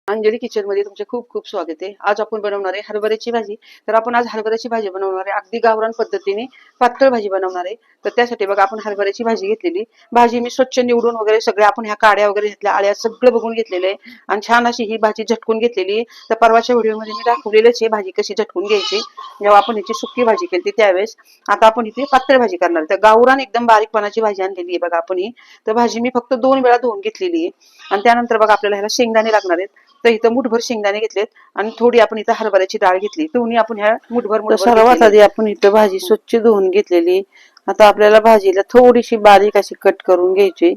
Anjali kitchen मध्ये तुमचे खूप खूप स्वागत आहे। आज आपण बनवणार आहे हरभऱ्याची भाजी। तर आपण आज हरभऱ्याची भाजी बनवणार आहे, अगदी गावरान पद्धतीने पातळ भाजी बनवणार आहे। तर त्यासाठी बघा आपण हरभऱ्याची भाजी घेतलेली, भाजी मी स्वच्छ निवडून वगैरे सगळे आपण ह्या काड्या वगैरे घेतल्या, आळ्या सगळं बघून घेतलेलं आहे आणि छान अशी ही भाजी झटकून घेतलेली आहे। तर परवाच्या व्हिडिओमध्ये मी दाखवलेलंच आहे भाजी कशी झटकून घ्यायची, जेव्हा आपण हिची सुकी भाजी केली त्यावेळेस। आता आपण इथे पातळ भाजी करणार आहे। तर गावरान एकदम बारीकपणाची भाजी आणलेली आहे बघा आपण ही। तर भाजी मी फक्त 2 वेळा धुवून घेतलेली आहे आणि त्यानंतर बघा आपल्याला ह्याला शेंगदाणे लागणार आहेत। तर इथं मुठभर शेंगदाणे घेतलेत आणि थोडी आपण इथं हरभऱ्याची डाळ घेतली, दोन्ही आपण ह्या मुठभर सर्वात आधी आपण इथं भाजी स्वच्छ धुवून घेतलेली। आता आपल्याला भाजीला थोडीशी बारीक अशी कट करून घ्यायची।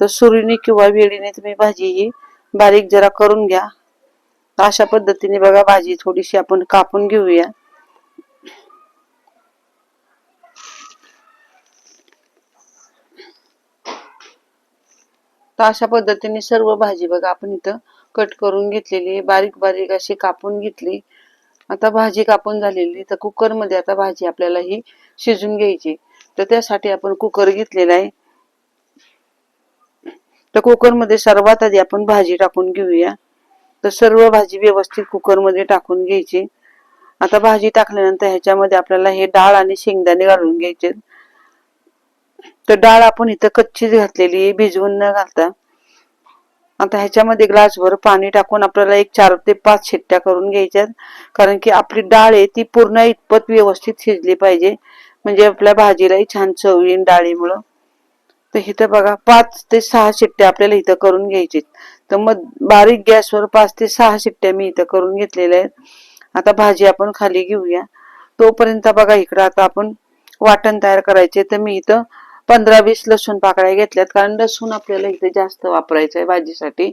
तर सुरीने किंवा वेळीने तुम्ही भाजी ही बारीक जरा करून घ्या। अशा पद्धतीने बघा भाजी थोडीशी आपण कापून घेऊया। तर अशा पद्धतीने सर्व भाजी बघा आपण इथं कट करून घेतलेली आहे, बारीक बारीक अशी कापून घेतली। आता भाजी कापून झालेली, तर कुकर मध्ये आता भाजी आपल्याला ही शिजून घ्यायची। तर त्यासाठी आपण कुकर घेतलेला आहे। तर कुकर मध्ये सर्वात आधी आपण भाजी टाकून घेऊया। तर सर्व भाजी व्यवस्थित कुकर मध्ये टाकून घ्यायची। आता भाजी टाकल्यानंतर ह्याच्यामध्ये आपल्याला हे डाळ आणि शेंगदाणे घालून घ्यायचे। तर डाळ आपण इथं कच्चीच घातलेली आहे, भिजवून न घालता। आता ह्याच्यामध्ये ग्लासभर पाणी टाकून आपल्याला एक 4 ते 5 शिट्ट्या करून घ्यायच्यात, कारण की आपली डाळ आहे ती पूर्ण इतपत व्यवस्थित शिजली पाहिजे, म्हणजे आपल्या भाजीलाही छान चव येईल डाळीमुळे। तर इथं बघा 5 ते 6 शिट्ट्या आपल्याला इथं करून घ्यायची। तर मग बारीक गॅसवर 5 ते 6 शिट्ट्या मी इथं करून घेतलेल्या आहेत। आता भाजी आपण खाली घेऊया। तोपर्यंत बघा इकडं आता आपण वाटण तयार करायचे। तर मी इथं 15-20 लसूण पाकळ्या घेतल्यात, कारण लसूण आपल्याला इथे जास्त वापरायचं आहे भाजीसाठी,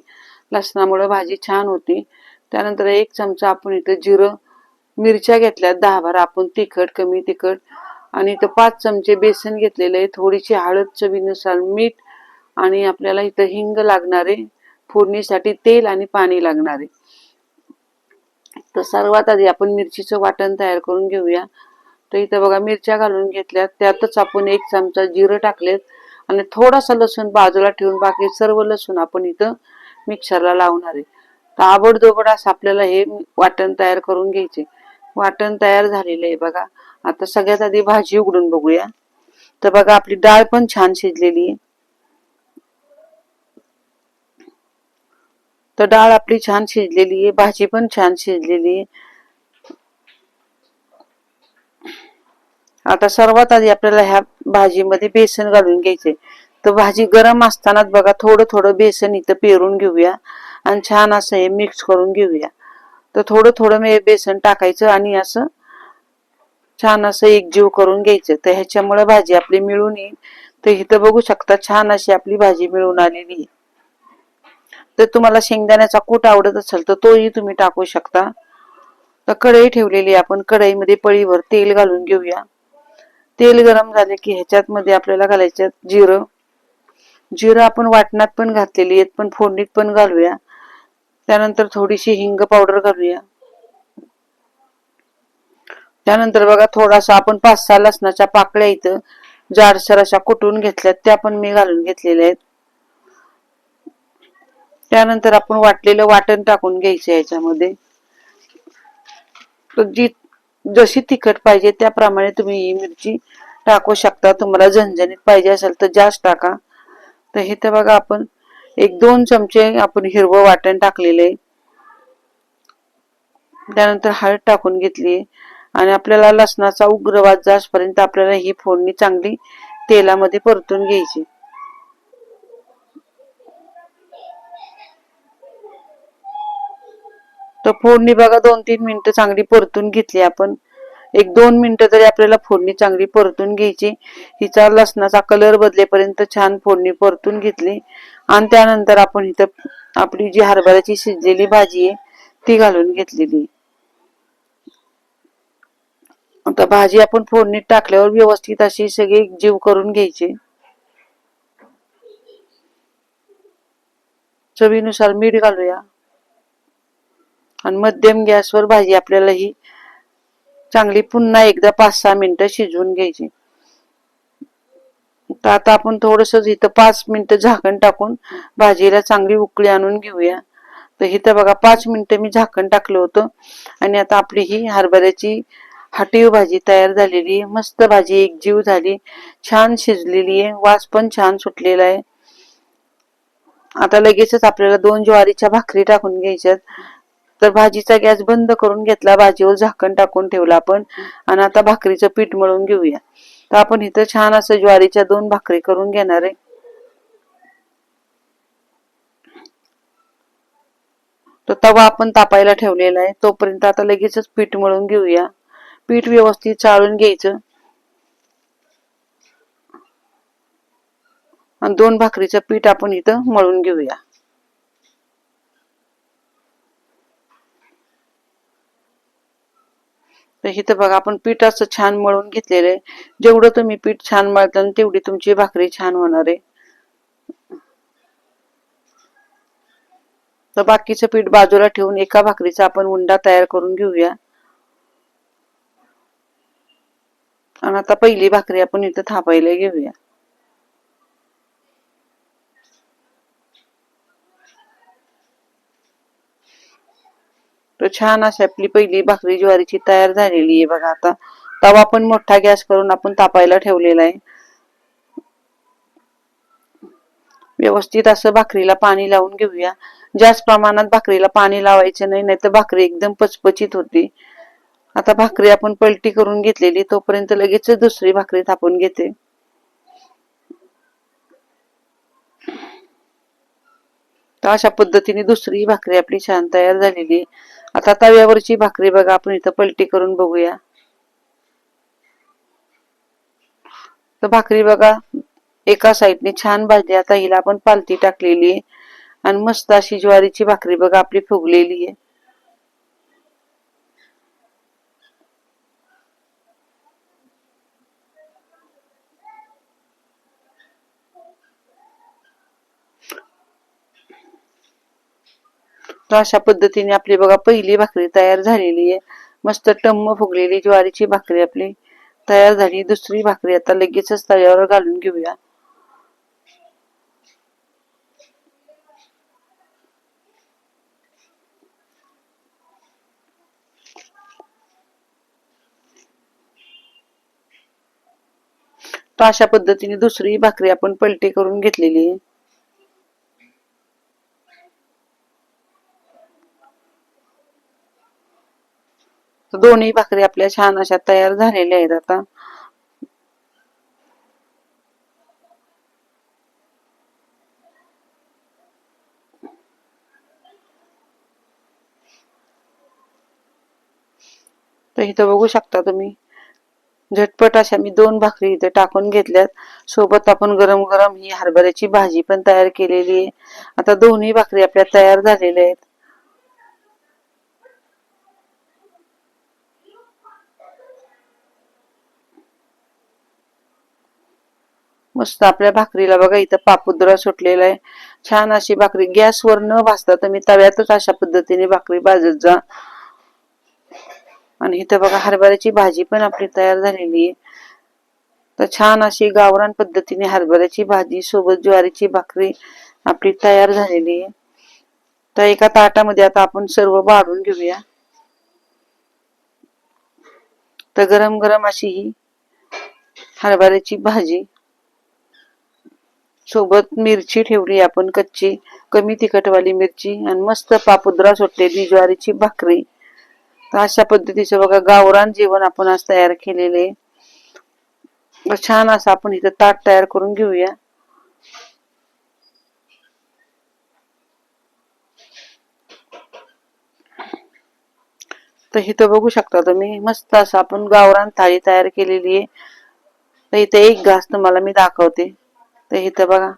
लसणामुळे भाजी छान होती। त्यानंतर 1 चमचा आपण इथं जिरं, मिरच्या घेतल्यात 10-12 आपण तिखट कमी तिखट, आणि इथं 5 चमचे बेसन घेतलेले आहे, थोडीशी हळद, चवीनुसार मीठ, आणि आपल्याला इथं हिंग लागणार आहे, फोडणीसाठी तेल आणि पाणी लागणार आहे। तर सर्वात आधी आपण मिरचीचं वाटण तयार करून घेऊया। तर इथं बघा मिरच्या घालून घेतल्यात, त्यातच आपण 1 चमचा जिरं टाकलेत आणि थोडासा लसूण बाजूला ठेवून बाकी सर्व लसूण आपण इथं मिक्सरला लावणार आहे। तर आबडधोबड असं आपल्याला हे वाटण तयार करून घ्यायचे। वाटण तयार झालेलं आहे बघा। आता सगळ्यात आधी भाजी उघडून बघूया। तर बघा आपली डाळ पण छान शिजलेली आहे। तर डाळ आपली छान शिजलेली आहे, भाजी पण छान शिजलेली आहे। आता सर्वात आधी आपल्याला ह्या भाजीमध्ये बेसन घालून घ्यायचे। तर भाजी गरम असतानाच बघा थोडं थोडं बेसन इथं पेरून घेऊया आणि छान असं हे मिक्स करून घेऊया। तर थोडं थोडं मी बेसन टाकायचं आणि असं छान असं एकजीव करून घ्यायचं। तर ह्याच्यामुळे भाजी आपली मिळून येईल। तर इथं बघू शकता छान अशी आपली भाजी मिळून आलेली आहे। तर तुम्हाला शेंगदाण्याचा कूट आवडत असेल तर तोही तुम्ही टाकू शकता। तर कढई ठेवलेली आपण, कढईमध्ये पळीभर तेल घालून घेऊया। तेल गरम झाले की ह्याच्यात मध्ये आपल्याला घालायचं जिरं। जिरं आपण वाटणात पण घातलेली आहेत, पण फोडणीत पण घालूया। त्यानंतर थोडीशी हिंग पावडर घालूया। त्यानंतर बघा थोडासा आपण 5-6 लसणाच्या पाकळ्या इथं जाडसर अशा कुटून घेतल्यात, त्या पण मी घालून घेतलेल्या आहेत। त्यानंतर आपण वाटलेलं वाटण टाकून घ्यायचं याच्यामध्ये। तर जशी तिखट पाहिजे त्याप्रमाणे तुम्ही ही मिरची टाकू शकता, तुम्हाला झणझणीत पाहिजे असेल तर जास्त टाका। तर हे तर बघा आपण 1-2 चमचे आपण हिरवं वाटण टाकलेले, त्यानंतर हळद टाकून घेतली आणि आपल्याला लसणाचा उग्र वास जाईपर्यंत आपल्याला ही फोडणी चांगली तेलामध्ये परतून घ्यायची। तर फोडणी बघा 2-3 मिनिटं चांगली परतून घेतली आपण। 1-2 मिनिटं तरी आपल्याला फोडणी चांगली परतून घ्यायची। हिचा लसणाचा कलर बदलेपर्यंत छान फोडणी परतून घेतली आणि त्यानंतर आपण इथं आपली जी हरभऱ्याची शिजलेली भाजी आहे ती घालून घेतलेली। आता भाजी आपण फोडणीत टाकल्यावर व्यवस्थित अशी सगळी जीव करून घ्यायची। चवीनुसार मीठ घालूया आणि मध्यम गॅसवर भाजी आपल्याला ही चांगली पुन्हा एकदा 5-6 मिनिटं शिजवून घ्यायची। तर आता आपण थोडंसं इथं 5 मिनिटं झाकण टाकून भाजीला चांगली उकळी आणून घेऊया। तर इथं बघा 5 मिनिटं मी झाकण टाकलं होतं आणि आता आपली ही हरभऱ्याची हाटीव भाजी तयार झालेली आहे. मस्त भाजी एकजीव झाली, छान शिजलेली आहे, वास पण छान सुटलेला आहे. आता लगेचच आपल्याला 2 ज्वारीच्या भाकरी टाकून घ्यायच्यात. तर भाजीचा गॅस बंद करून घेतला, भाजीवर झाकण टाकून ठेवला आपण आणि आता भाकरीचं पीठ मळून घेऊया. तर आपण इथं छान असं ज्वारीच्या 2 भाकरी करून घेणार आहे. तो तवा आपण तापायला ठेवलेला आहे, तोपर्यंत आता लगेचच पीठ मळून घेऊया. पीठ व्यवस्थित चाळून घ्यायचं आणि 2 भाकरीचं पीठ आपण इथं मळून घेऊया. तर इथं बघा आपण पीठ असं छान मळून घेतलेलं आहे. जेवढं तुम्ही पीठ छान मळताल तेवढी तुमची भाकरी छान होणार आहे. तर बाकीचं पीठ बाजूला ठेवून एका भाकरीचा आपण उंडा तयार करून घेऊया. आणि आता पहिली भाकरी आपण इथं थापायला घेऊया. तर छान अशी आपली पहिली भाकरी ज्वारीची तयार झालेली आहे बघा. आता तवा पण मोठा गॅस करून आपण तापायला ठेवलेला आहे. व्यवस्थित असं भाकरीला पाणी लावून घेऊया. जास्त प्रमाणात भाकरीला पाणी लावायचं नाही, नाहीतर भाकरी एकदम पचपचीत होती. आता भाकरी आपण पलटी करून घेतलेली, तोपर्यंत लगेच दुसरी भाकरी थापून घेते. तर अशा पद्धतीने दुसरी भाकरी आपली छान तयार झालेली. आता तव्यावरची भाकरी बघा आपण इथं पलटी करून बघूया. तर भाकरी बघा एका साईडने छान भाजली. आता हिला आपण पालती टाकलेली आहे आणि मस्त अशी ज्वारीची भाकरी बघा आपली फुगलेली आहे. तर अशा पद्धतीने आपली बघा पहिली भाकरी तयार झालेली आहे. मस्त टम्म फुगलेली ज्वारीची भाकरी आपली तयार झाली. दुसरी भाकरी आता लगेचच तव्यावर घालून घेऊया. तर अशा पद्धतीने दुसरी भाकरी आपण पलटी करून घेतलेली आहे. तर दोन्ही भाकरी आपल्या छान अशा तयार झालेल्या आहेत. आता तर इथं बघू शकता तुम्ही झटपट अशा मी 2 भाकरी इथे टाकून घेतल्यात. सोबत आपण गरम गरम ही हरभऱ्याची भाजी पण तयार केलेली आहे. आता दोन्ही भाकरी आपल्या तयार झालेल्या आहेत. मस्त आपल्या भाकरीला बघा इथं पापुद्रा सुटलेला आहे. छान अशी भाकरी गॅसवर न भाजता तुम्ही तव्यातच अशा पद्धतीने भाकरी भाजत जा. आणि इथं बघा हरभऱ्याची भाजी पण आपली तयार झालेली आहे. तर छान अशी गावरान पद्धतीने हरभऱ्याची भाजी सोबत ज्वारीची भाकरी आपली तयार झालेली आहे. तर एका ताटामध्ये आता आपण सर्व वाढून घेऊया. तर गरम गरम अशी ही हरभऱ्याची भाजी सोबत मिरची ठेवली आपण कच्ची कमी तिखटवाली मिरची आणि मस्त पापुद्रा सुटलेली ज्वारीची भाकरी. तर अशा पद्धतीचं बघा गावरान जेवण आपण आज तयार केलेले. छान असं आपण इथं ताट तयार करून घेऊया. तर इथं बघू शकता तुम्ही मस्त असं आपण गावरान थाळी तयार केलेली आहे. तर इथे एक घास तुम्हाला मी दाखवते. तर इथं बघा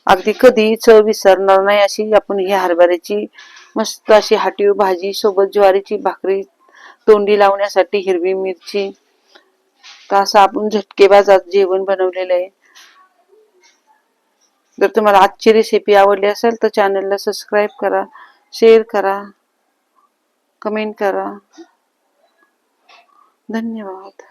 अगदी कधी चव विसरणार नाही अशी आपण ही हरभऱ्याची मस्त अशी हाटीव भाजी सोबत ज्वारीची भाकरी, तोंडी लावण्यासाठी हिरवी मिरची. तर असं आपण झटकेबाज आज जेवण बनवलेलं आहे. जर तुम्हाला आजची रेसिपी आवडली असेल तर चॅनलला सबस्क्राईब करा, शेअर करा, कमेंट करा. धन्यवाद.